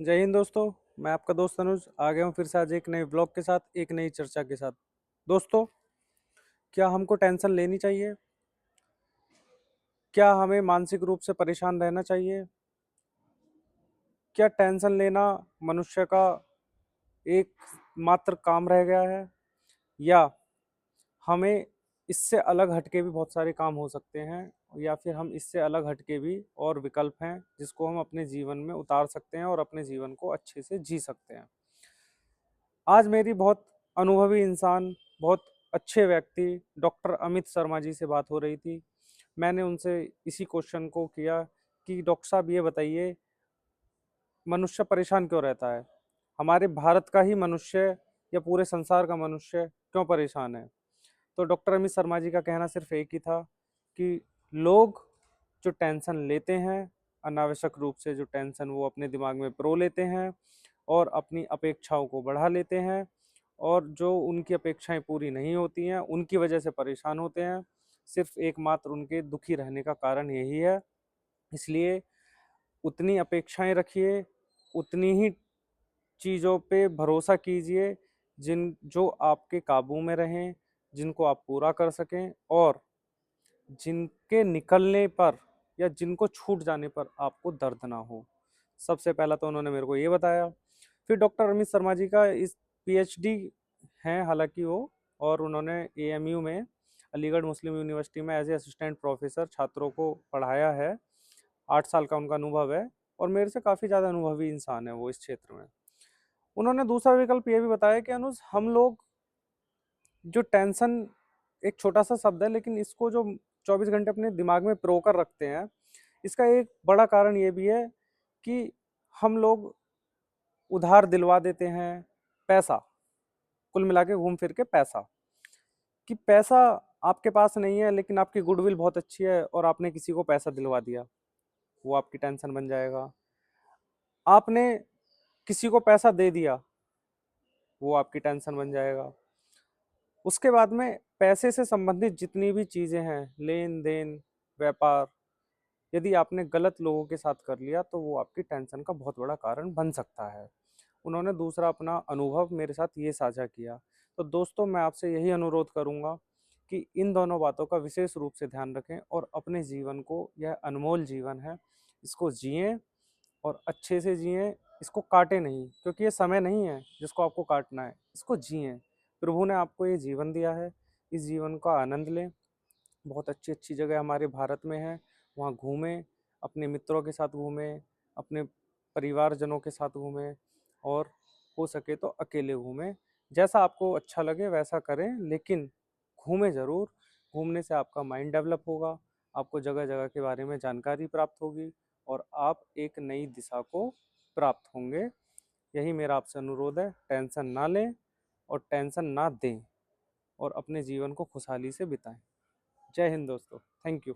जय हिंद दोस्तों। मैं आपका दोस्त अनुज आ गया हूँ फिर से आज एक नए ब्लॉग के साथ, एक नई चर्चा के साथ। दोस्तों, क्या हमको टेंशन लेनी चाहिए? क्या हमें मानसिक रूप से परेशान रहना चाहिए? क्या टेंशन लेना मनुष्य का एक मात्र काम रह गया है, या हमें इससे अलग हटके भी बहुत सारे काम हो सकते हैं, या फिर हम इससे अलग हटके भी और विकल्प हैं जिसको हम अपने जीवन में उतार सकते हैं और अपने जीवन को अच्छे से जी सकते हैं। आज मेरी बहुत अनुभवी इंसान, बहुत अच्छे व्यक्ति डॉक्टर अमित शर्मा जी से बात हो रही थी। मैंने उनसे इसी क्वेश्चन को किया कि डॉक्टर साहब ये बताइए, मनुष्य परेशान क्यों रहता है? हमारे भारत का ही मनुष्य या पूरे संसार का मनुष्य क्यों परेशान है? तो डॉक्टर अमित शर्मा जी का कहना सिर्फ एक ही था कि लोग जो टेंशन लेते हैं, अनावश्यक रूप से जो टेंशन वो अपने दिमाग में प्रो लेते हैं और अपनी अपेक्षाओं को बढ़ा लेते हैं, और जो उनकी अपेक्षाएं पूरी नहीं होती हैं उनकी वजह से परेशान होते हैं। सिर्फ एकमात्र उनके दुखी रहने का कारण यही है। इसलिए उतनी अपेक्षाएं रखिए, उतनी ही चीज़ों पे भरोसा कीजिए जिन जो आपके काबू में रहें, जिनको आप पूरा कर सकें, और जिनके निकलने पर या जिनको छूट जाने पर आपको दर्द ना हो। सबसे पहला तो उन्होंने मेरे को ये बताया। फिर डॉक्टर अमित शर्मा जी का इस पीएचडी हैं हालांकि वो, और उन्होंने एएमयू में, अलीगढ़ मुस्लिम यूनिवर्सिटी में एज ए असिस्टेंट प्रोफेसर छात्रों को पढ़ाया है। 8 साल का उनका अनुभव है और मेरे से काफ़ी ज़्यादा अनुभवी इंसान है वो इस क्षेत्र में। उन्होंने दूसरा विकल्प ये भी बताया कि अनुज, हम लोग जो टेंशन, एक छोटा सा शब्द है लेकिन इसको जो 24 घंटे अपने दिमाग में प्रो कर रखते हैं, इसका एक बड़ा कारण ये भी है कि हम लोग उधार दिलवा देते हैं पैसा। कुल मिला के घूम फिर के पैसा, कि पैसा आपके पास नहीं है लेकिन आपकी गुडविल बहुत अच्छी है और आपने किसी को पैसा दिलवा दिया, वो आपकी टेंशन बन जाएगा। आपने किसी को पैसा दे दिया, वो आपकी टेंशन बन जाएगा। उसके बाद में पैसे से संबंधित जितनी भी चीज़ें हैं, लेन देन, व्यापार, यदि आपने गलत लोगों के साथ कर लिया तो वो आपकी टेंशन का बहुत बड़ा कारण बन सकता है। उन्होंने दूसरा अपना अनुभव मेरे साथ ये साझा किया। तो दोस्तों, मैं आपसे यही अनुरोध करूंगा कि इन दोनों बातों का विशेष रूप से ध्यान रखें और अपने जीवन को, यह अनमोल जीवन है, इसको जिएं और अच्छे से जिएं। इसको काटे नहीं, क्योंकि ये समय नहीं है जिसको आपको काटना है, इसको जिएं। प्रभु ने आपको ये जीवन दिया है, इस जीवन का आनंद लें। बहुत अच्छी अच्छी जगह हमारे भारत में है, वहाँ घूमें, अपने मित्रों के साथ घूमें, अपने परिवारजनों के साथ घूमें, और हो सके तो अकेले घूमें। जैसा आपको अच्छा लगे वैसा करें, लेकिन घूमें ज़रूर। घूमने से आपका माइंड डेवलप होगा, आपको जगह जगह के बारे में जानकारी प्राप्त होगी और आप एक नई दिशा को प्राप्त होंगे। यही मेरा आपसे अनुरोध है। टेंशन ना लें और टेंशन ना दें, और अपने जीवन को खुशहाली से बिताएं। जय हिंद दोस्तों, थैंक यू।